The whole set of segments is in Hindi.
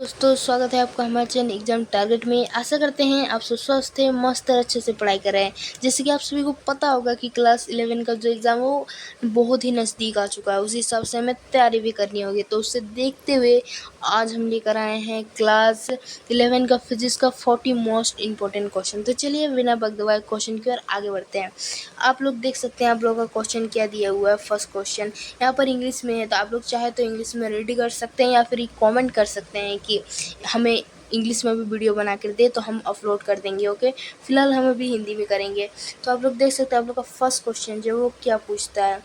दोस्तों स्वागत है आपका हमारे चैनल एग्जाम टारगेट में। आशा करते हैं आप सब स्वस्थ हैं, मस्त और अच्छे से पढ़ाई कर रहे हैं। जैसे कि आप सभी को पता होगा कि क्लास 11 का जो एग्ज़ाम है वो बहुत ही नज़दीक आ चुका है। उसी हिसाब से हमें तैयारी भी करनी होगी, तो उससे देखते हुए आज हम लेकर आए हैं क्लास 11 का फिजिक्स का 40 मोस्ट इंपॉर्टेंट क्वेश्चन। तो चलिए बिना बकदवाए क्वेश्चन की ओर आगे बढ़ते हैं। आप लोग देख सकते हैं आप लोगों का क्वेश्चन क्या दिया हुआ है। फर्स्ट क्वेश्चन यहाँ पर इंग्लिश में है, तो आप लोग चाहे तो इंग्लिश में रीड कर सकते हैं या फिर कमेंट कर सकते हैं कि हमें इंग्लिश में भी वीडियो बना कर दे तो हम अपलोड कर देंगे। ओके, फिलहाल हम अभी हिंदी में करेंगे। तो आप लोग देख सकते हैं आप लोग का फर्स्ट क्वेश्चन जो वो क्या पूछता है,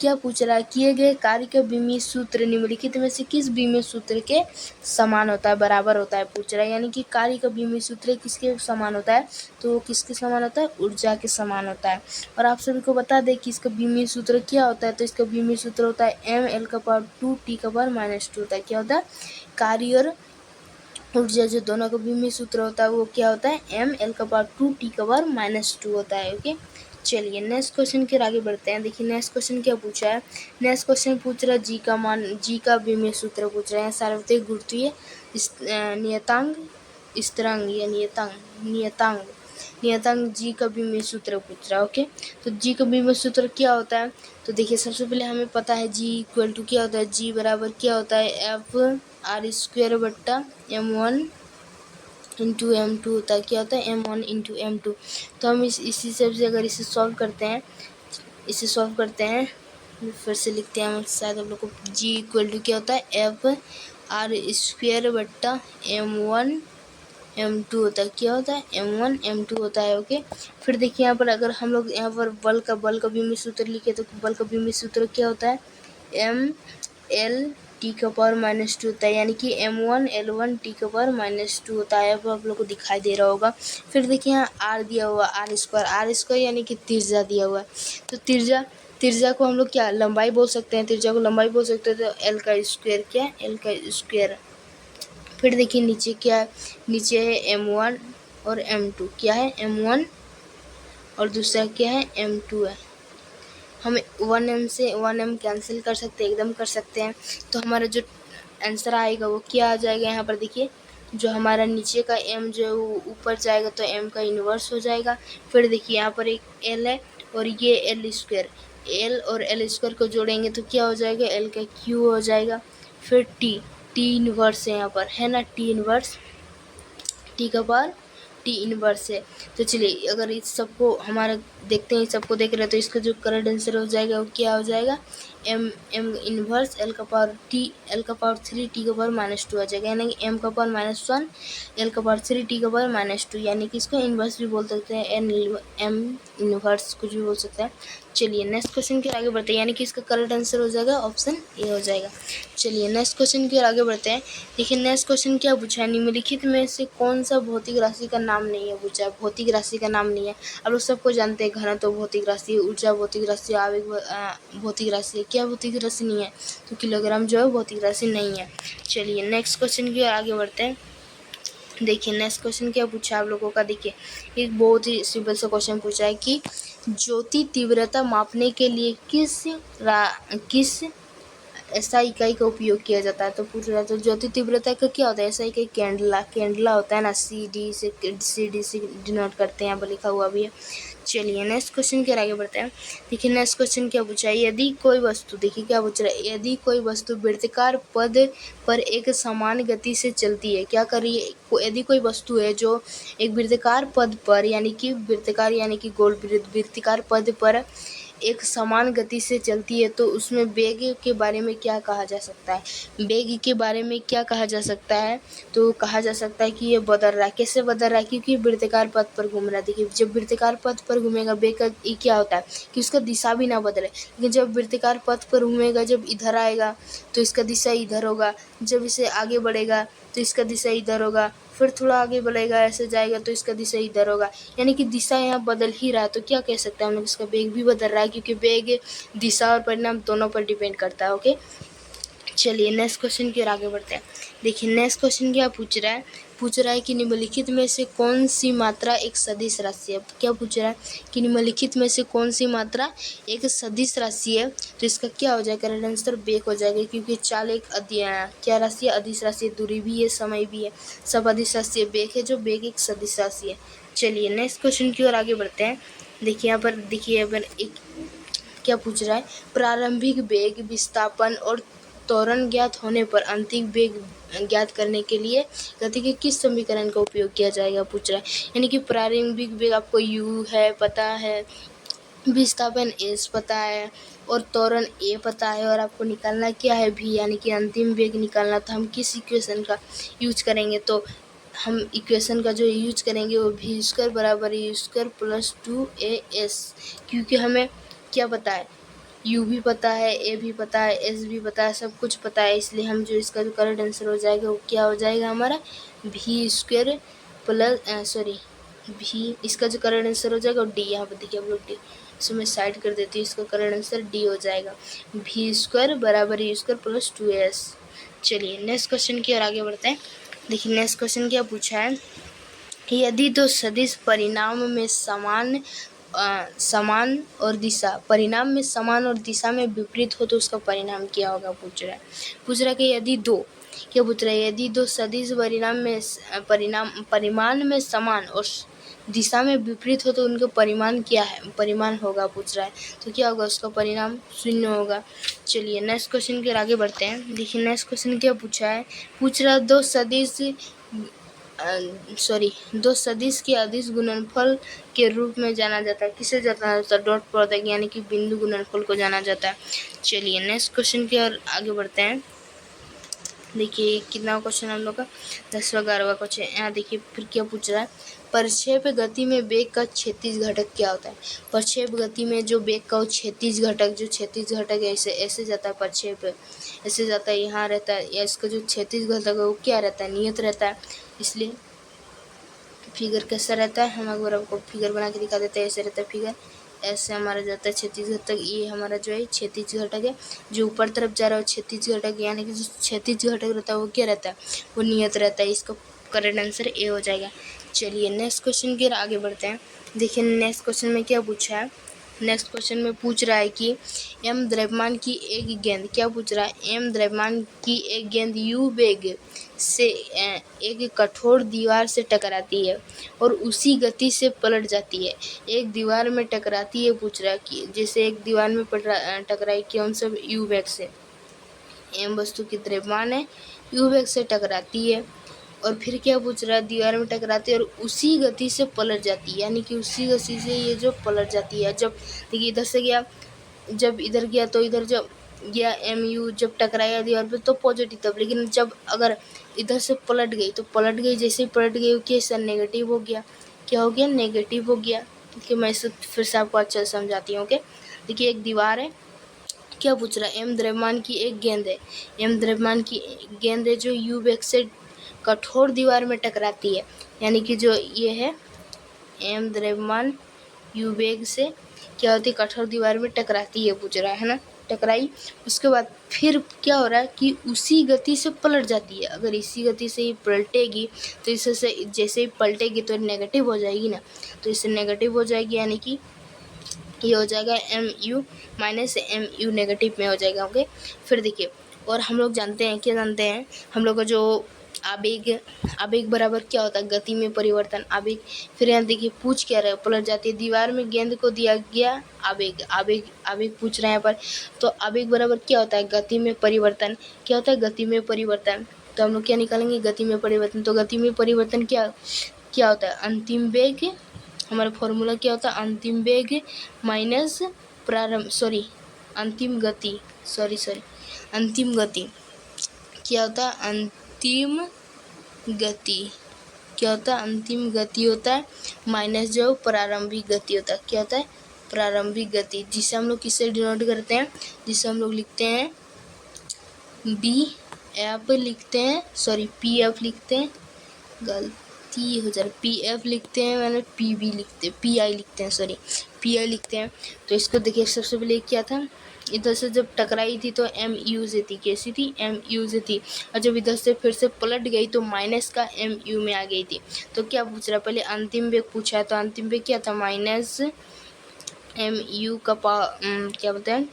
क्या पूछ रहा है, किए गए कार्य का बीमीय सूत्र निम्नलिखित में से किस बीमीय सूत्र के समान होता है, बराबर होता है पूछ रहा है। यानी कि कार्य का बीमीय सूत्र किसके समान होता है, तो वो किसके समान होता है, ऊर्जा के समान होता है। और आप सभी को बता दें कि इसका बीमीय सूत्र क्या होता है, तो इसका बीमीय सूत्र होता है mL/2T⁻²। होता है क्या होता है, कार्य और ऊर्जा जो दोनों का बीमीय सूत्र होता है वो क्या होता है, mL/2T⁻² होता है। ओके, चलिए नेक्स्ट क्वेश्चन के आगे बढ़ते हैं। देखिए नेक्स्ट क्वेश्चन क्या पूछा है। नेक्स्ट क्वेश्चन पूछ रहा है जी का बीमीय सूत्र पूछ रहे हैं। सार्वत्रिक गुरुत्वीय नियतांक स्थिरांक या नियतांक जी का बीमीय सूत्र पूछ रहा है। ओके, तो जी का बीमीय सूत्र क्या होता है, तो देखिए सबसे पहले हमें पता है जी इक्वल टू क्या होता है, जी बराबर क्या होता है, F(r²/m1 इंटू m2 होता है। क्या होता है, m1 इंटू m2। तो हम इसी हिसाब से अगर इसे सॉल्व करते हैं, फिर से लिखते हैं हम, शायद हम लोग को जी इक्वल टू क्या होता है, F(r²/m1 m2 होता है। क्या होता है, m1 m2 होता है। ओके, फिर देखिए यहाँ पर अगर हम लोग यहाँ पर बल का बीमीय सूत्र लिखे तो बल का बीमीय सूत्र क्या होता है, mL/T⁻² होता है। यानी कि m1 L1T⁻² होता है। अब आप लोग को दिखाई दे रहा होगा। फिर देखिए यहाँ r दिया हुआ, r² यानी कि त्रिज्या दिया हुआ है। तो त्रिज्या को हम लोग क्या लंबाई बोल सकते हैं, त्रिज्या को लंबाई बोल सकते हैं। तो l का स्क्वायर क्या है, l का स्क्वायर। फिर देखिए नीचे क्या है, नीचे है m1 और m2। क्या है, m1 और दूसरा क्या है, m2 है। हम 1m से 1m कैंसिल कर सकते हैं, एकदम कर सकते हैं। तो हमारा जो आंसर आएगा वो क्या आ जाएगा, यहाँ पर देखिए जो हमारा नीचे का m जो है वो ऊपर जाएगा तो m का इन्वर्स हो जाएगा। फिर देखिए यहाँ पर एक l है और ये l² l और l² को जोड़ेंगे तो क्या हो जाएगा, l का क्यू हो जाएगा। फिर t इन्वर्स है यहाँ पर, है ना, t इन्वर्स, टी इनवर्स है। तो चलिए अगर इस सबको हमारा देखते हैं, इस सबको देख रहे हैं तो इसका जो करेक्ट आंसर हो जाएगा वो क्या हो जाएगा, m इनवर्स L⁻3T⁻² आ जाएगा। यानी कि m⁻1 L⁻3T⁻², यानी कि इसको इनवर्स भी बोल सकते हैं, m इनवर्स कुछ भी बोल सकते हैं। चलिए नेक्स्ट क्वेश्चन के आगे बढ़ते हैं, यानी कि इसका करेक्ट आंसर हो जाएगा ऑप्शन ए हो जाएगा। चलिए नेक्स्ट क्वेश्चन की ओर आगे बढ़ते हैं। देखिए नेक्स्ट क्वेश्चन क्या पूछा है, निम्नलिखित में से कौन सा भौतिक राशि का नाम नहीं है पूछा है। भौतिक राशि का नाम नहीं है, अब लोग सबको जानते हैं, घनत्व भौतिक राशि है, ऊर्जा भौतिक राशि, आवेग भौतिक राशि है। क्या भौतिक राशि नहीं है, तो किलोग्राम जो है भौतिक राशि नहीं है। चलिए नेक्स्ट क्वेश्चन की ओर आगे बढ़ते हैं। देखिए नेक्स्ट क्वेश्चन क्या पूछा है आप लोगों का। देखिए एक बहुत ही सिंपल सा क्वेश्चन पूछा है कि ज्योति तीव्रता मापने के लिए किस ऐसा इकाई का उपयोग किया जाता है। तो पूछ रहा है तो ज्योति तीव्रता का क्या होता है, ऐसा इकाई कैंडला होता है ना, सी डी से डिनोट करते हैं, यहाँ पर लिखा हुआ भी है। चलिए नेक्स्ट क्वेश्चन के आगे बढ़ते हैं। देखिए नेक्स्ट क्वेश्चन क्या पूछा है, यदि कोई वस्तु, देखिए क्या पूछ रहा है, यदि कोई वस्तु वृत्ताकार पद पर एक समान गति से चलती है, क्या कर रही है, यदि कोई वस्तु है जो एक वृत्ताकार पद पर, यानी कि वृत्ताकार यानी कि गोल वृत्ताकार पद पर एक समान गति से चलती है, तो उसमें वेग के बारे में क्या कहा जा सकता है, वेग के बारे में क्या कहा जा सकता है, तो कहा जा सकता है कि ये बदल रहा है। कैसे बदल रहा है, क्योंकि वृत्ताकार पथ पर घूम रहा है। देखिए जब वृत्ताकार पथ पर घूमेगा वेग का ये क्या होता है कि उसका दिशा भी ना बदले, लेकिन जब वृत्ताकार पथ पर घूमेगा, जब इधर आएगा तो इसका दिशा इधर होगा, जब इसे आगे बढ़ेगा तो इसका दिशा इधर होगा, फिर थोड़ा आगे बढ़ेगा ऐसे जाएगा तो इसका दिशा इधर होगा, यानी कि दिशा यहाँ बदल ही रहा है। तो क्या कह सकते हैं हम लोग, इसका वेग भी बदल रहा है, क्योंकि वेग दिशा और परिणाम दोनों पर डिपेंड करता है। ओके, चलिए नेक्स्ट क्वेश्चन की ओर आगे बढ़ते हैं। देखिए नेक्स्ट क्वेश्चन क्या पूछ रहा है कि निम्नलिखित में से कौन सी मात्रा एक सदिश राशि है। क्या पूछ रहा है कि निम्नलिखित में से कौन सी मात्रा एक सदिश राशि है। तो इसका क्या हो जाएगा, करेक्ट आंसर बेग हो जाएगा, क्योंकि चाल एक क्या राशि है, अदिश राशि है, दूरी भी है, समय भी है, सब अदिश राशि है। बेग है जो बेग एक सदिश राशि है। चलिए नेक्स्ट क्वेश्चन की ओर आगे बढ़ते हैं। देखिए यहाँ पर एक क्या पूछ रहा है, प्रारंभिक वेग, विस्थापन और त्वरण ज्ञात होने पर अंतिम वेग ज्ञात करने के लिए गति के किस समीकरण का उपयोग किया जाएगा पूछ रहा है। यानी कि प्रारंभिक वेग आपको u है पता है, विस्थापन s पता है और त्वरण a पता है, और आपको निकालना क्या है v, यानी कि अंतिम वेग निकालना। तो हम किस इक्वेशन का यूज करेंगे, तो हम इक्वेशन का जो यूज करेंगे वो v² बराबर u² प्लस 2as, क्योंकि हमें क्या पता है, u भी पता है, a भी पता है, s भी पता है, सब कुछ पता है। इसलिए हम जो इसका जो करेक्ट आंसर हो जाएगा वो क्या हो जाएगा हमारा v² प्लस v, इसका जो करेक्ट आंसर हो जाएगा d। यहाँ पर देखिए आप लोग d, इसमें साइड कर देती हूँ, इसका करेक्ट आंसर d हो जाएगा, v² बराबर u² प्लस 2as। चलिए नेक्स्ट क्वेश्चन की ओर आगे बढ़ते हैं। देखिए नेक्स्ट क्वेश्चन क्या पूछा है, यदि दो सदिश परिणाम में समान और दिशा में विपरीत हो तो उसका परिणाम क्या होगा पूछ रहा है कि यदि दो सदिश परिमाण में समान और दिशा में विपरीत हो तो उनका परिमाण होगा पूछ रहा है। तो क्या होगा, उसका परिणाम 0 होगा। चलिए नेक्स्ट क्वेश्चन की ओर आगे बढ़ते हैं। देखिए नेक्स्ट क्वेश्चन क्या पूछ रहा है, दो सदिश के अदिश गुणनफल के रूप में जाना जाता है। किसे जाना जाता है, डॉट प्रोडक्ट यानी कि बिंदु गुणनफल को जाना जाता है। चलिए नेक्स्ट क्वेश्चन की ओर आगे बढ़ते हैं। देखिए कितना क्वेश्चन हम लोग का 10वां 11वां क्वेश्चन। यहाँ देखिए फिर क्या पूछ रहा है, प्रक्षेप गति में वेग का क्षैतिज घटक क्या होता है। प्रक्षेप गति में जो वेग का क्षैतिज घटक है, ऐसे जाता है, प्रक्षेप ऐसे जाता है, यहाँ रहता है, या इसका जो क्षैतिज घटक है वो क्या रहता है, नियत रहता है। इसलिए फिगर कैसा रहता है, हम अगर आपको फिगर बना के दिखा देते हैं, ऐसे रहता है फिगर, ऐसे हमारा जाता है क्षैतिज घटक। ये हमारा जो है क्षैतिज घटक है, जो ऊपर तरफ जा रहा है क्षैतिज घटक, यानी कि जो क्षैतिज घटक रहता है वो क्या रहता है, वो नियत रहता है। इसका करेक्ट आंसर ए हो जाएगा। चलिए नेक्स्ट क्वेश्चन की आगे बढ़ते हैं। देखिए नेक्स्ट क्वेश्चन में क्या पूछा है, नेक्स्ट क्वेश्चन में पूछ रहा है कि m द्रव्यमान की एक गेंद, क्या पूछ रहा है, m द्रव्यमान की एक गेंद u वेग से एक कठोर दीवार से टकराती है और उसी गति से पलट जाती है। एक दीवार में टकराती है पूछ रहा है कि जैसे एक दीवार में टकराई कौन सा, u वेग से। m वस्तु की द्रव्यमान है, u वेग से टकराती है और फिर क्या पूछ रहा है, दीवार में टकराती है और उसी गति से पलट जाती है, यानी कि उसी गति से ये जो पलट जाती है। जब देखिए इधर से गया, जब इधर गया तो इधर जब गया mu, जब टकराया दीवार पे तो पॉजिटिव तब, लेकिन जब अगर इधर से पलट गई तो पलट गई, जैसे ही पलट गई कैसा नेगेटिव हो गया, क्या हो गया, नेगेटिव हो गया। ठीक है, मैं इसे फिर से आपको अच्छे से समझाती हूँ। ओके, देखिए एक दीवार है, क्या पूछ रहा है, m द्रव्यमान की एक गेंद है, m द्रव्यमान की गेंद है जो u वेग से कठोर दीवार में टकराती है, यानी कि जो ये है m द्रव्यमान u वेग से क्या होती है, कठोर दीवार में टकराती है पूछ रहा है ना, टकराई। उसके बाद फिर क्या हो रहा है कि उसी गति से पलट जाती है। अगर इसी गति से ही पलटेगी तो इससे जैसे ही पलटेगी तो नेगेटिव हो जाएगी ना, तो इससे नेगेटिव हो जाएगी, यानी कि ये हो जाएगा mu माइनस mu नेगेटिव में हो जाएगा। ओके, फिर देखिए, और हम लोग जानते हैं हम लोग का जो आवेग बराबर क्या होता है, गति में परिवर्तन, आवेग। फिर यहाँ देखिए पूछ क्या रहा है, पलट जाती है, दीवार में गेंद को दिया गया आवेग पूछ रहे हैं यहाँ पर। तो आवेग बराबर क्या होता है, गति में परिवर्तन। क्या होता है, गति में परिवर्तन। तो हम लोग क्या निकालेंगे, गति में परिवर्तन। तो गति में परिवर्तन क्या होता है, अंतिम वेग। हमारा फॉर्मूला क्या होता है, अंतिम वेग माइनस अंतिम गति, अंतिम गति क्या होता है, अंतिम गति होता है माइनस जो प्रारंभिक गति होता है। क्या होता है, प्रारंभिक गति, जिसे हम लोग किससे डिनोट करते हैं, जिसे हम लोग लिखते हैं pf लिखते हैं, गलती हो जा रही, pf लिखते हैं, मैंने pb लिखते हैं, pi लिखते हैं, pi लिखते हैं। तो इसको देखिए सबसे पहले क्या था, इधर से जब टकराई थी तो एम यू से थी, कैसी थी, एम यू से थी, और जब इधर से फिर से पलट गई तो माइनस का एम यू में आ गई थी। तो क्या पूछ रहा है, पहले अंतिम वेग पूछा है, तो अंतिम वेग क्या था, माइनस एम यू का क्या बोलते हैं,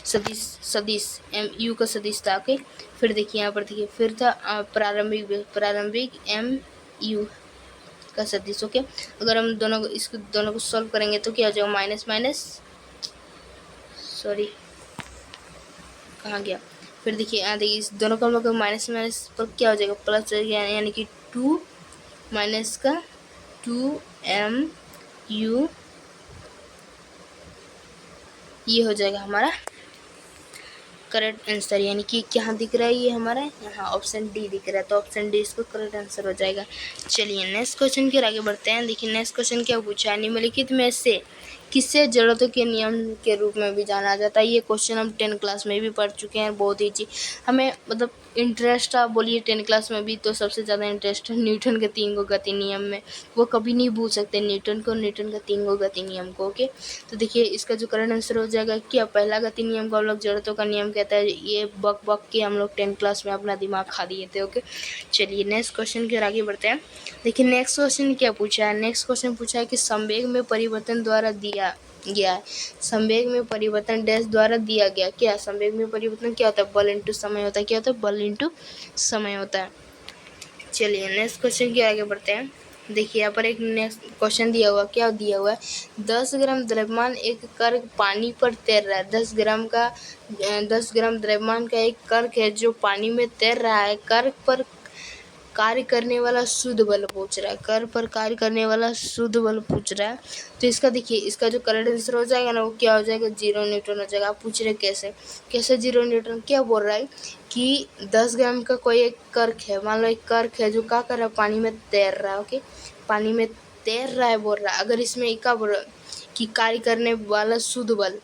सदिश, सदिश एम यू का सदिश था। ओके, फिर देखिए यहाँ पर देखिए, फिर था प्रारंभिक वेग, प्रारंभिक एम यू का सदिश। ओके, अगर हम दोनों को, इसको दोनों को सॉल्व करेंगे तो क्या हो जाएगा, माइनस माइनस, सॉरी कहाँ गया, फिर देखिए यहाँ देखिए, इस दोनों का हम लोग माइनस माइनस पर क्या हो जाएगा, प्लस हो जाएगा, यानी कि 2 माइनस का 2 mu, ये हो जाएगा हमारा करेक्ट आंसर। यानी कि क्या दिख रहा है, ये हमारा यहाँ ऑप्शन डी दिख रहा है, तो ऑप्शन डी इसको करेक्ट आंसर हो जाएगा। चलिए नेक्स्ट क्वेश्चन की ओर आगे बढ़ते हैं। देखिए नेक्स्ट क्वेश्चन क्या पूछा है, निम्नलिखित में से किसे जरूरतों के नियम के रूप में भी जाना जाता है। ये क्वेश्चन हम 10 क्लास में भी पढ़ चुके हैं, बहुत ही हमें मतलब इंटरेस्ट था, बोलिए 10 क्लास में भी तो सबसे ज़्यादा इंटरेस्ट है न्यूटन के 3 गो गति नियम में, वो कभी नहीं भूल सकते न्यूटन को, न्यूटन का 3 गो गति नियम को। ओके, तो देखिए इसका जो करेक्ट आंसर हो जाएगा, क्या पहला गति नियम को हम लोग जरूरतों का नियम कहता है। ये बक बक के हम लोग 10 क्लास में अपना दिमाग खा दिए थे। ओके, चलिए नेक्स्ट क्वेश्चन की ओर आगे बढ़ते हैं। देखिए नेक्स्ट क्वेश्चन क्या पूछा है, नेक्स्ट क्वेश्चन पूछा है कि संवेग में परिवर्तन द्वारा दिया गया है, संवेग में परिवर्तन डैश द्वारा दिया गया, क्या संवेग में परिवर्तन क्या होता है, बल इंटू समय होता है, क्या होता है, बल इंटू समय होता है। चलिए नेक्स्ट क्वेश्चन की आगे बढ़ते हैं। देखिए यहाँ पर एक नेक्स्ट क्वेश्चन दिया हुआ, क्या दिया हुआ है, 10 ग्राम द्रव्यमान एक कर्क पानी पर तैर रहा है, 10 ग्राम द्रव्यमान का एक कर्क है जो पानी में तैर रहा है, कर्क पर कार्य करने वाला शुद्ध बल पूछ रहा है, कर पर कार्य करने वाला शुद्ध बल पूछ रहा है। तो इसका देखिए, इसका जो करेक्ट आंसर हो जाएगा ना, वो क्या हो जाएगा, 0 न्यूटन हो जाएगा। आप पूछ रहे कैसे, कैसे 0 न्यूटन, क्या बोल रहा है कि 10 ग्राम का कोई एक कर्क है, मान लो एक कर्क है जो क्या कर रहा है, पानी में तैर रहा है। ओके, पानी में तैर रहा है बोल रहा है, अगर इसमें क्या बोल रहा है कि कार्य करने वाला शुद्ध बल,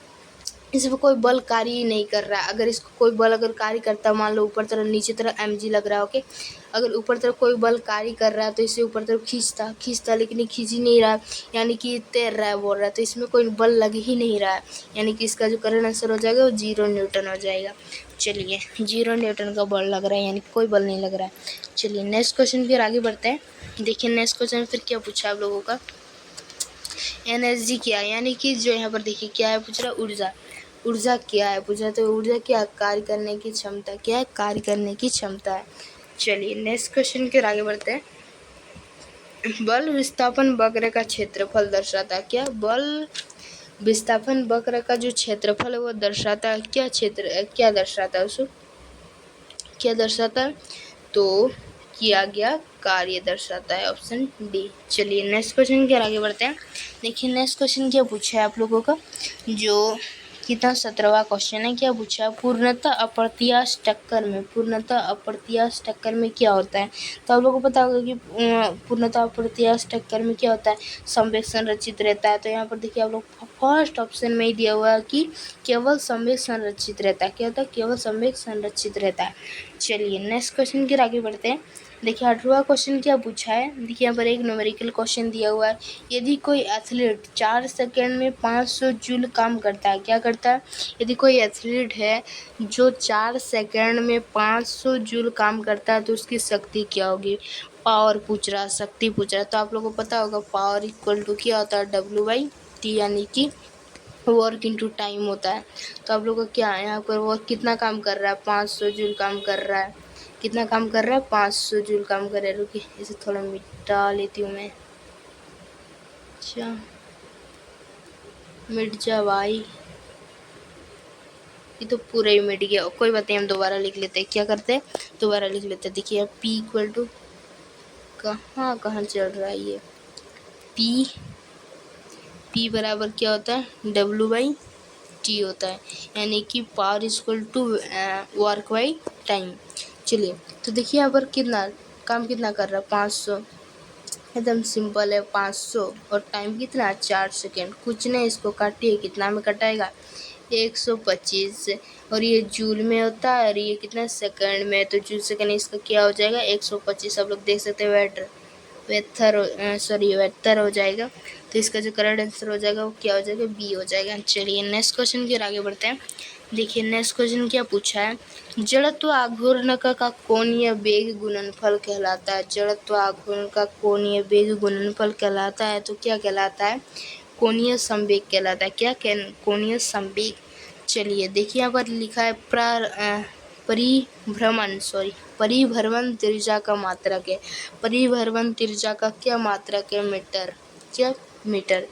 इसमें कोई बल कार्य ही नहीं कर रहा है। अगर इसको कोई बल अगर कार्य करता है, मान लो ऊपर तरफ नीचे तरफ mg लग रहा है। ओके, अगर ऊपर तरफ कोई बल कार्य कर रहा है तो इसे ऊपर तरफ खींचता लेकिन ये खींच ही नहीं रहा है, यानी कि तैर रहा है बोल रहा है, तो इसमें कोई बल लग ही नहीं रहा है, यानी कि इसका जो करेक्ट आंसर हो जाएगा वो 0 न्यूटन हो जाएगा। चलिए 0 न्यूटन का बल लग रहा है, यानी कोई बल नहीं लग रहा है। चलिए नेक्स्ट क्वेश्चन फिर आगे बढ़ते हैं। देखिए नेक्स्ट क्वेश्चन फिर क्या पूछा आप लोगों का, एनर्जी क्या है, यानी कि जो यहाँ पर देखिए क्या है पूछ रहा है, ऊर्जा, ऊर्जा क्या है पूछ रहा है, तो ऊर्जा क्या, कार्य करने की क्षमता, क्या है, कार्य करने की क्षमता है। चलिए नेक्स्ट क्वेश्चन की ओर आगे बढ़ते हैं। बल विस्थापन वक्र का क्षेत्रफल दर्शाता है, क्या, बल विस्थापन वक्र का जो क्षेत्रफल है वो दर्शाता है, क्या क्षेत्र, क्या दर्शाता है उसको, क्या दर्शाता है, तो किया गया कार्य दर्शाता है, ऑप्शन डी। चलिए नेक्स्ट क्वेश्चन की ओर आगे बढ़ते हैं। देखिए नेक्स्ट क्वेश्चन क्या पूछा है आप लोगों का, जो कितना 17वां क्वेश्चन है, क्या पूछा है, पूर्णतः अप्रत्याश टक्कर में, पूर्णतः अप्रत्याश टक्कर में क्या होता है। तो आप लोगों को पता होगा कि पूर्णतः अप्रत्याश टक्कर में क्या होता है, संवेग संरक्षित रहता है। तो यहाँ पर देखिए आप लोग फर्स्ट ऑप्शन में ही दिया हुआ है कि केवल संवेग संरक्षित रहता है, क्या होता है, केवल संवेग संरक्षित रहता है। चलिए नेक्स्ट क्वेश्चन की आगे बढ़ते हैं। देखिए 18वां क्वेश्चन क्या पूछा है, देखिए यहाँ पर एक न्यूमेरिकल क्वेश्चन दिया हुआ है, यदि कोई एथलीट 4 सेकंड में 500 जूल काम करता है, क्या करता है, यदि कोई एथलीट है जो 4 सेकंड में 500 जूल काम करता है तो उसकी शक्ति क्या होगी, पावर पूछ रहा है, शक्ति पूछ रहा है। तो आप लोगों को पता होगा पावर इक्वल टू क्या होता है, W/T, यानी कि वर्क इंटू टाइम होता है। तो आप लोग को क्या है, यहाँ पर वर्क कितना काम कर रहा है, 500 जूल काम कर रहा है, कितना काम कर रहा है, 500 जूल काम कर रहा है। रुकिए इसे थोड़ा मिटा लेती हूँ मैं, अच्छा मिट जा भाई, ये तो पूरा ही मिट गया, कोई बात नहीं, हम दोबारा लिख लेते हैं, क्या करते हैं, दोबारा लिख लेते हैं। देखिए अब P इक्वल टू कहाँ कहाँ चल रहा है ये, P बराबर क्या होता है, W/T होता है, यानी कि power equal to work by time. चलिए तो देखिए यहाँ पर कितना काम कितना कर रहा है, 500, एकदम सिंपल है, 500 और टाइम कितना, 4 सेकेंड, कुछ नहीं, इसको काटिए, कितना में कटाएगा, 125, और ये जूल में होता है और ये कितना सेकंड में, तो जूल सेकंड इसका क्या हो जाएगा, 125। आप लोग देख सकते हैं वेटर हो जाएगा। तो तो इसका जो करेक्ट आंसर हो जाएगा वो क्या हो जाएगा, बी हो जाएगा। चलिए नेक्स्ट क्वेश्चन की ओर आगे बढ़ते हैं। देखिए नेक्स्ट क्वेश्चन क्या पूछा है, जड़त्व आघूर्णक का कोणीय वेग गुणनफल कहलाता है। जड़त्व आघूर्णक का कोणीय वेग गुणनफल कहलाता है, तो क्या कहलाता है, कोणीय संवेग कहलाता है। क्या कोणीय संवेग। चलिए देखिए यहाँ पर लिखा है परिभ्रमण त्रिज्या का मात्रक है। परिभ्रमण त्रिज्या का क्या मात्रक है, मीटर, क्या मीटर।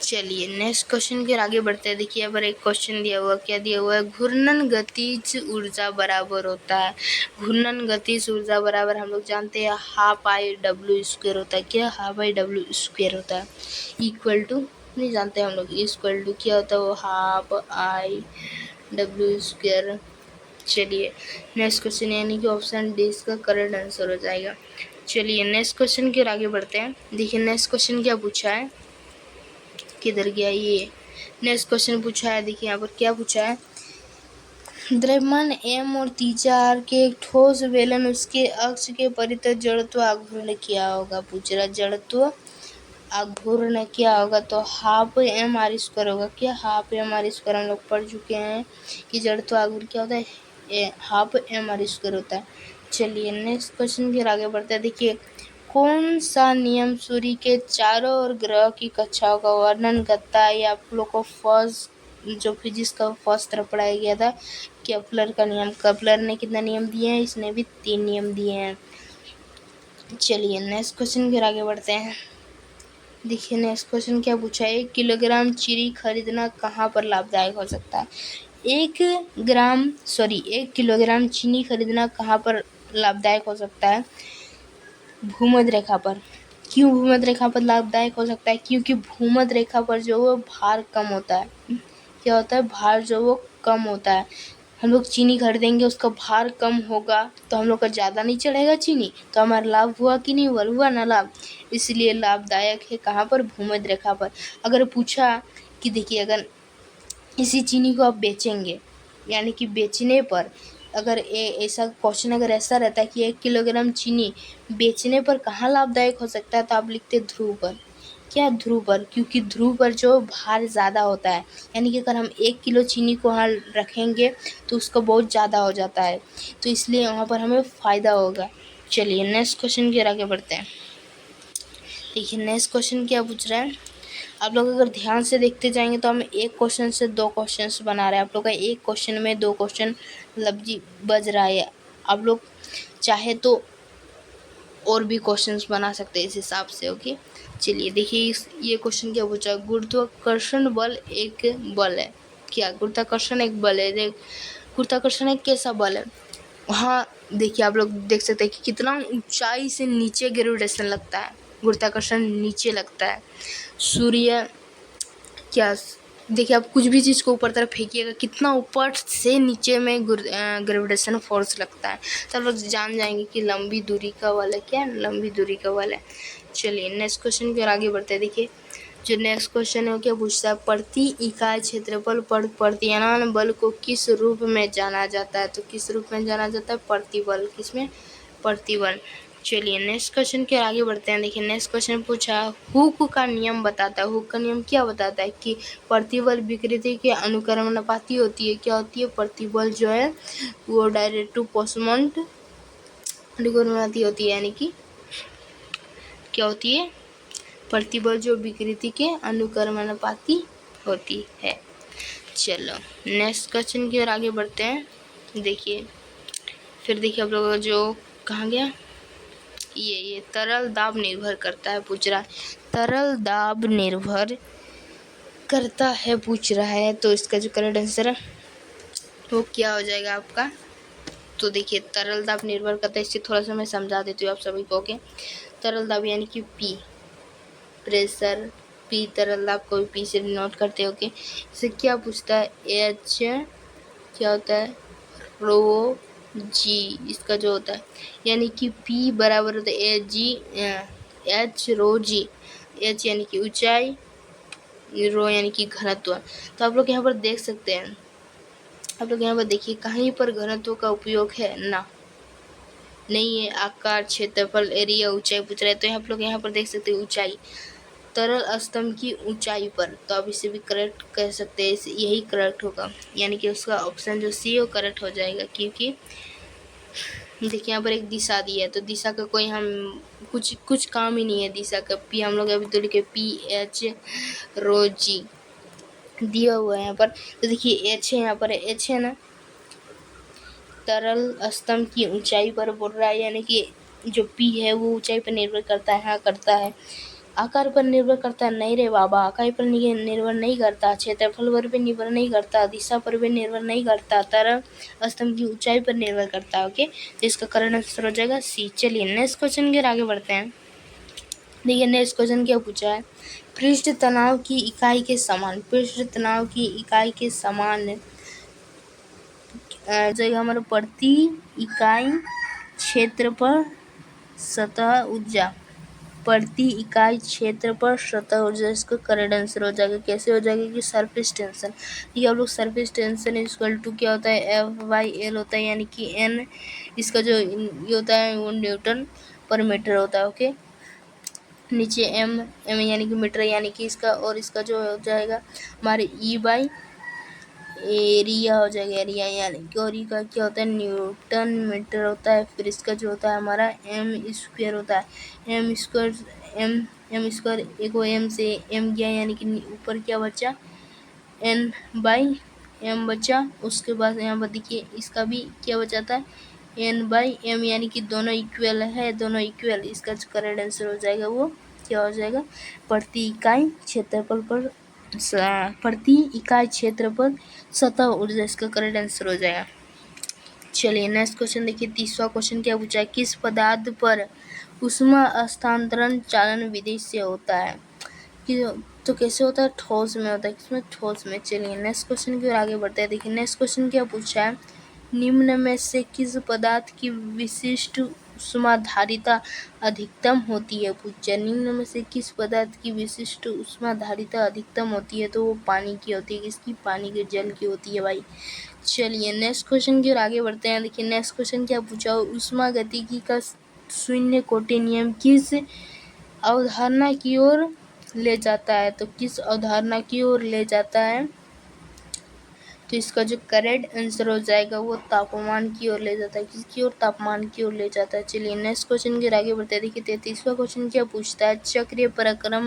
चलिए नेक्स्ट क्वेश्चन के आगे बढ़ते हैं। देखिए यहाँ पर एक क्वेश्चन दिया हुआ, क्या दिया हुआ है, घूर्णन गतिज ऊर्जा बराबर होता है। घूर्णन गतिज ऊर्जा बराबर हम लोग जानते हैं ½ I W² होता है। क्या ½ I W² होता है, इक्वल टू नहीं जानते हम लोग, इक्वल टू क्या होता है वो ½ I W²। चलिए नेक्स्ट क्वेश्चन यानी कि ऑप्शन डी इसका करेक्ट आंसर हो जाएगा। चलिए नेक्स्ट क्वेश्चन की ओर आगे बढ़ते हैं। देखिए नेक्स्ट क्वेश्चन क्या पूछा है, किधर गया ये, नेक्स्ट क्वेश्चन पूछा है। देखिए यहाँ पर क्या पूछा है, द्रव्यमान m और त्रिज्या r के एक ठोस बेलन उसके अक्ष के परितः जड़त्व आघूर्ण क्या होगा, पूछ रहा जड़त्व आघूर्ण क्या होगा, तो ½M r² होगा। क्या ½ M r² हम लोग पढ़ चुके हैं कि जड़त्व आघूर्ण क्या होता है, ½ M r² होता है। चलिए नेक्स्ट क्वेश्चन फिर आगे बढ़ते हैं। देखिए कौन सा नियम सूर्य के चारों ओर ग्रह की कक्षाओं का वर्णन करता है। ये आप लोग को फर्स्ट जो फिजिक्स का फर्स्ट तरफ पढ़ाया गया था, केपलर का नियम। केपलर ने कितना नियम दिए हैं, इसने भी 3 नियम दिए हैं। चलिए नेक्स्ट क्वेश्चन फिर आगे बढ़ते हैं। देखिए नेक्स्ट क्वेश्चन क्या पूछा है, 1 किलोग्राम चीनी खरीदना कहाँ पर लाभदायक हो सकता है। 1 किलोग्राम चीनी खरीदना कहाँ पर लाभदायक हो सकता है, भूमध्य रेखा पर। क्यों भूमध्य रेखा पर लाभदायक हो सकता है, क्योंकि भूमध्य रेखा पर जो वो भार कम होता है। क्या होता है, भार जो वो कम होता है। हम लोग चीनी खरीदेंगे, उसका भार कम होगा तो हम लोग का ज़्यादा नहीं चढ़ेगा चीनी, तो हमारा लाभ हुआ कि नहीं हुआ, हुआ ना लाभ। इसलिए लाभदायक है कहाँ पर, भूमध्य रेखा पर। अगर पूछा कि देखिए अगर इसी चीनी को आप बेचेंगे, यानी कि बेचने पर अगर ऐसा क्वेश्चन अगर ऐसा रहता है कि 1 किलोग्राम चीनी बेचने पर कहाँ लाभदायक हो सकता है, तो आप लिखते ध्रुव पर। क्या ध्रुव पर, क्योंकि ध्रुव पर जो भार ज़्यादा होता है, यानी कि अगर हम 1 किलो चीनी को वहाँ रखेंगे तो उसका बहुत ज़्यादा हो जाता है, तो इसलिए वहाँ पर हमें फ़ायदा होगा। चलिए नेक्स्ट क्वेश्चन की ओर आगे बढ़ते हैं। देखिए नेक्स्ट क्वेश्चन क्या पूछ रहा है, आप लोग अगर ध्यान से देखते जाएंगे तो हम एक क्वेश्चन से 2 क्वेश्चन बना रहे हैं। आप लोग का एक क्वेश्चन में 2 क्वेश्चन लफ्जी बज रहा है। आप लोग चाहे तो और भी क्वेश्चंस बना सकते हैं इस हिसाब से। ओके चलिए देखिए ये क्वेश्चन क्या पूछा, गुरुत्वाकर्षण बल एक बल है। क्या गुरुत्वाकर्षण एक बल है, गुरुत्वाकर्षण एक कैसा बल है। हाँ देखिए आप लोग देख सकते हैं कि कितना ऊंचाई से नीचे ग्रेविटेशन लगता है, गुरुत्वाकर्षण नीचे लगता है। सूर्य क्या, देखिए आप कुछ भी चीज़ को ऊपर तरफ फेंकिएगा कितना ऊपर से नीचे में ग्रेविटेशन फोर्स लगता है, तो आप लोग जान जाएंगे कि लंबी दूरी का बल है। क्या लंबी दूरी का बल है। चलिए नेक्स्ट क्वेश्चन की ओर आगे बढ़ते हैं। देखिए जो नेक्स्ट क्वेश्चन है वो क्या पूछता है, प्रति इकाई क्षेत्रफल पर प्रत्यानयन बल को किस रूप में जाना जाता है, तो किस रूप में जाना जाता है, प्रतिबल। किसमें, प्रतिबल। चलिए नेक्स्ट क्वेश्चन के आगे बढ़ते हैं। देखिए नेक्स्ट क्वेश्चन पूछा हुक का नियम बताता है। हुक का नियम क्या बताता है कि प्रतिबल विकृति के अनुक्रमणानुपाती होती है। क्या होती है, प्रतिबल जो है वो डायरेक्ट टू पोस्टमोंट अनुक्रमणानुपाती होती है, यानी कि क्या होती है, प्रतिबल जो विकृति के अनुक्रमणानुपाती होती है। चलो नेक्स्ट क्वेश्चन की ओर आगे बढ़ते हैं। देखिए फिर देखिए आप लोगों का जो कहाँ गया, ये तरल दाब निर्भर करता है पूछ रहा है। तरल दाब निर्भर करता है पूछ रहा है, तो इसका जो करेक्ट आंसर है वो क्या हो जाएगा आपका। तो देखिए तरल दाब निर्भर करता है, इससे थोड़ा सा मैं समझा देती हूँ आप सभी को। ओके तरल दाब यानी कि पी, प्रेशर पी, तरल दाब को भी पी से नोट करते हो। ओके इससे क्या पूछता है, एच क्या होता है, रो जी इसका जो होता है, यानी कि P बराबर होता है एच रो जी। एच यानी कि ऊंचाई, रो यानी कि घनत्व। तो आप लोग यहाँ पर देख सकते हैं, आप लोग यहाँ पर देखिए कहीं पर घनत्व का उपयोग है ना, नहीं है। आकार, क्षेत्रफल, एरिया, ऊंचाई पूछ रहा है, तो आप लोग यहाँ पर देख सकते हैं ऊंचाई। तरल स्तंभ की ऊंचाई पर, तो आप इसे भी करेक्ट कह सकते हैं, यही करेक्ट होगा, यानी कि उसका ऑप्शन जो सी है वो करेक्ट हो जाएगा। क्योंकि देखिए यहाँ पर एक दिशा दी है, तो दिशा का कोई हम कुछ काम ही नहीं है दिशा का। पी हम लोग अभी तो लिखे PH रो जी दिया हुआ है यहाँ पर। तो देखिए एच है, यहाँ पर एच है ना, तरल स्तंभ की ऊंचाई पर बोल रहा है, यानी कि जो पी है वो ऊंचाई पर निर्भर करता है। हाँ करता है। आकार पर निर्भर करता है, नहीं रे बाबा, आकार पर निर्भर नहीं करता, क्षेत्रफल पर भी निर्भर नहीं करता, दिशा पर भी निर्भर नहीं करता, तरल स्तंभ की ऊंचाई पर निर्भर करता है। ओके, तो इसका करेक्ट आंसर हो जाएगा सी। चलिए नेक्स्ट क्वेश्चन की ओर आगे बढ़ते हैं। देखिए नेक्स्ट क्वेश्चन क्या पूछा है, पृष्ठ तनाव की इकाई के समान, पृष्ठ तनाव की इकाई के समान जगह हमारा प्रति इकाई क्षेत्र पर सतह ऊर्जा, प्रति इकाई क्षेत्र पर सतह ऊर्जा, इसका करेक्ट आंसर हो जाएगा। कैसे हो जाएगा कि सरफेस टेंशन, ये आप लोग सरफेस टेंशन इक्वल टू क्या होता है, F/L होता है, यानी कि N इसका जो ये होता है वो न्यूटन पर मीटर होता है। ओके, नीचे M यानी कि मीटर, यानी कि इसका, और इसका जो हो जाएगा हमारे E/, एरिया हो जाएगा, एरिया यानी कि, और का क्या होता है न्यूटन मीटर होता है। फिर इसका जो होता है हमारा m² होता है, m² एक वो m से m गया, यानी कि ऊपर क्या बचा n/m बचा। उसके बाद यहाँ पर देखिए इसका भी क्या बचाता है n/m, यानी कि दोनों इक्वल है, दोनों इक्वल। इसका जो करेक्ट आंसर हो जाएगा वो क्या हो जाएगा, प्रति इकाई क्षेत्रफल पर प्रति इकाई क्षेत्र पर सतह ऊर्जा, इसका करेक्ट आंसर हो जाएगा। चलिए नेक्स्ट क्वेश्चन देखिए, तीसरा क्वेश्चन क्या पूछा है, किस पदार्थ पर ऊष्मा हस्तांतरण चालन विधि से होता है, कि तो कैसे होता है, ठोस में होता है, किसमें, ठोस में। चलिए नेक्स्ट क्वेश्चन की ओर आगे बढ़ते हैं। देखिए नेक्स्ट क्वेश्चन क्या पूछा है, निम्न में से किस पदार्थ की विशिष्ट ऊष्माधारिता अधिकतम होती है, पूछा निम्न में से किस पदार्थ की विशिष्ट ऊष्माधारिता अधिकतम होती है, तो वो पानी की होती है, किसकी, पानी के, जल की होती है भाई। चलिए नेक्स्ट क्वेश्चन की ओर आगे बढ़ते हैं। देखिए नेक्स्ट क्वेश्चन क्या पूछा, ऊष्मागतिकी का शून्य कोटि नियम किस अवधारणा की ओर ले जाता है, तो किस अवधारणा की ओर ले जाता है, तो इसका जो करेक्ट आंसर हो जाएगा वो तापमान की ओर ले जाता है, किसकी ओर, तापमान की ओर ले जाता है। चलिए नेक्स्ट क्वेश्चन के आगे बढ़ते हैं। देखिए 33वां क्वेश्चन क्या पूछता है, चक्रीय प्रक्रम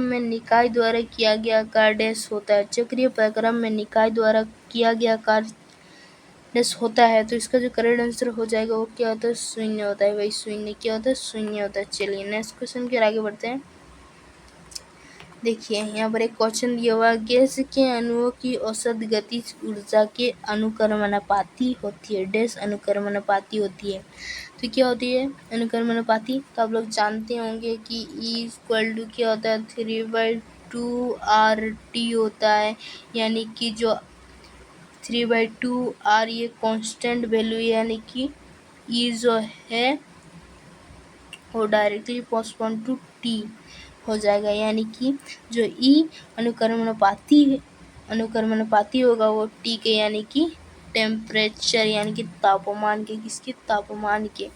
में निकाय द्वारा किया गया कार्य डैश होता है, चक्रीय प्रक्रम में निकाय द्वारा किया गया कार्य डैश होता है, तो इसका जो करेक्ट आंसर हो जाएगा वो क्या होता है, शून्य होता है भाई, शून्य क्या होता है, शून्य होता है। चलिए नेक्स्ट क्वेश्चन के आगे बढ़ते हैं। देखिए यहाँ पर एक क्वेश्चन दिया हुआ है, गैस के अणुओं की औसत गतिज ऊर्जा के अनुक्रमणापाती होती है, डैश अनुक्रमणापाती होती है, तो क्या होती है अनुक्रमणापाती, तो आप लोग जानते होंगे कि E क्या होता है 3/2 RT होता है, यानी कि जो 3/2 R ये कांस्टेंट वैल्यू, यानी कि E जो है वो डायरेक्टली पोस्टपोन टू T हो जाएगा, यानी कि जो E अनुक्रमणापाती होगा वो T के, यानी कि टेम्परेचर, यानी कि तापमान के, किसके, तापमान के।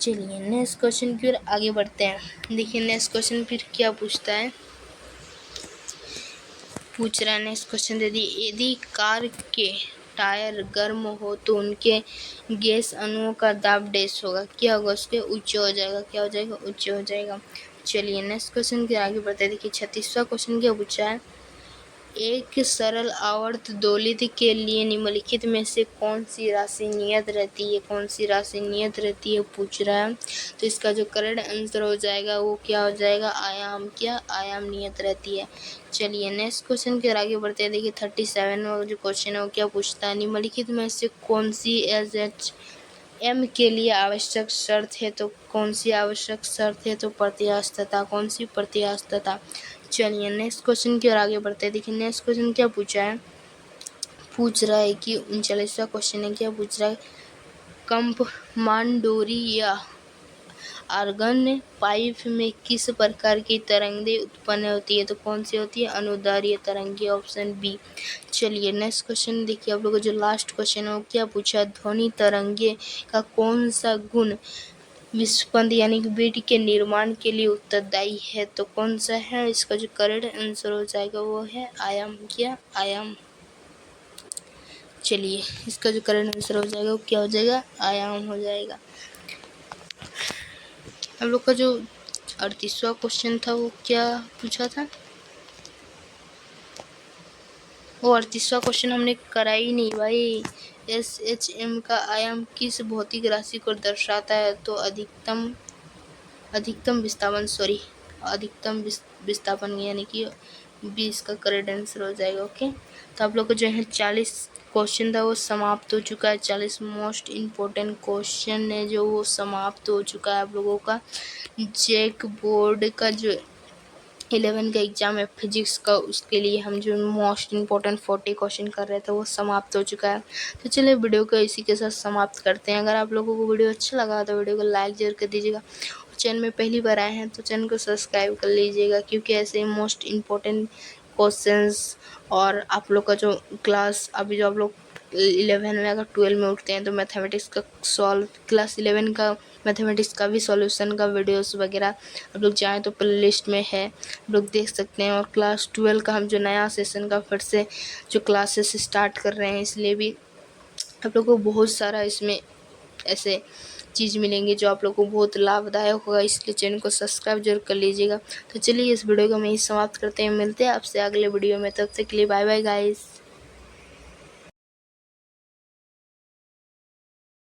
चलिए नेक्स्ट क्वेश्चन की ओर आगे बढ़ते हैं। देखिए नेक्स्ट क्वेश्चन फिर क्या पूछता है, पूछ रहा है नेक्स्ट क्वेश्चन दे दी, यदि कार के टायर गर्म हो तो उनके गैस अणुओं का दाब डैश होगा, क्या होगा, उसके उच्च हो जाएगा, क्या हो जाएगा, उच्च हो जाएगा। चलिए नेक्स्ट क्वेश्चन के आगे बढ़ते हैं। देखिए 36वां क्वेश्चन क्या पूछा है, एक सरल आवर्त दोलित के लिए निम्नलिखित में से कौन सी राशि नियत रहती है, कौन सी राशि नियत रहती है पूछ रहा है, तो इसका जो करेक्ट आंसर हो जाएगा वो क्या हो जाएगा, आयाम, क्या, आयाम नियत रहती है। चलिए नेक्स्ट क्वेश्चन के आगे बढ़ते हैं। देखिए 37वां जो क्वेश्चन है वो क्या पूछता है, निम्नलिखित में से कौन सी SHM के लिए आवश्यक शर्त है, तो कौन सी आवश्यक शर्त है, तो प्रत्यास्थता, कौन सी, प्रत्यास्थता। चलिए नेक्स्ट क्वेश्चन की ओर आगे बढ़ते हैं। देखिए नेक्स्ट क्वेश्चन क्या पूछा है, पूछ रहा है कि 39वां क्वेश्चन है, क्या पूछ रहा है, कंपमान डोरी या आर्गन पाइप में किस प्रकार की तरंगें उत्पन्न होती है, तो कौन सी होती है, अनुदैर्ध्य तरंगे, ऑप्शन बी। चलिए नेक्स्ट क्वेश्चन देखिए, आप लोगों को जो लास्ट क्वेश्चन है वो क्या पूछा है, ध्वनि तरंगे का कौन सा गुण विश्वपंत यानी कि बेटी के निर्माण के लिए उत्तरदायी है, तो कौन सा है? इसका जो करेक्ट आंसर हो जाएगा वो है आयाम। क्या? आयाम। चलिए, इसका जो करेक्ट आंसर हो जाएगा वो क्या हो जाएगा? आयाम हो जाएगा। हम लोग का जो 38वां क्वेश्चन था वो क्या पूछा था? वो 38वां क्वेश्चन हमने करा ही नहीं भाई। SHM का आयाम किस भौतिक राशि को दर्शाता है? तो अधिकतम विस्थापन यानी कि 20 का करेक्ट आंसर हो जाएगा। ओके, तो आप लोग को जो है 40 क्वेश्चन था वो समाप्त हो चुका है। 40 मोस्ट इम्पोर्टेंट क्वेश्चन है जो वो समाप्त हो चुका है आप लोगों का। चेक बोर्ड का जो 11 का एग्ज़ाम है फिजिक्स का, उसके लिए हम जो मोस्ट इम्पोर्टेंट 40 क्वेश्चन कर रहे थे वो समाप्त हो चुका है। तो चलिए वीडियो को इसी के साथ समाप्त करते हैं। अगर आप लोगों को वीडियो अच्छा लगा तो वीडियो को लाइक जरूर कर दीजिएगा। चैनल में पहली बार आए हैं तो चैनल को सब्सक्राइब कर लीजिएगा, क्योंकि ऐसे मोस्ट इम्पोर्टेंट क्वेश्चंस और आप लोग का जो क्लास अभी जो आप लोग 11 में अगर 12 में उठते हैं तो मैथमेटिक्स का सॉल्व, क्लास 11 का मैथमेटिक्स का भी सॉल्यूशन का वीडियोस वगैरह आप लोग चाहें तो प्ले लिस्ट में है, आप लोग देख सकते हैं। और क्लास 12 का हम जो नया सेशन का फिर से जो क्लासेस स्टार्ट कर रहे हैं, इसलिए भी आप लोग को बहुत सारा इसमें ऐसे चीज़ मिलेंगे जो आप लोग को बहुत लाभदायक होगा, इसलिए चैनल को सब्सक्राइब जरूर कर लीजिएगा। तो चलिए इस वीडियो को हम यहीं समाप्त करते हैं, मिलते हैं आपसे अगले वीडियो में, तब तक के लिए बाय बाय गाइस।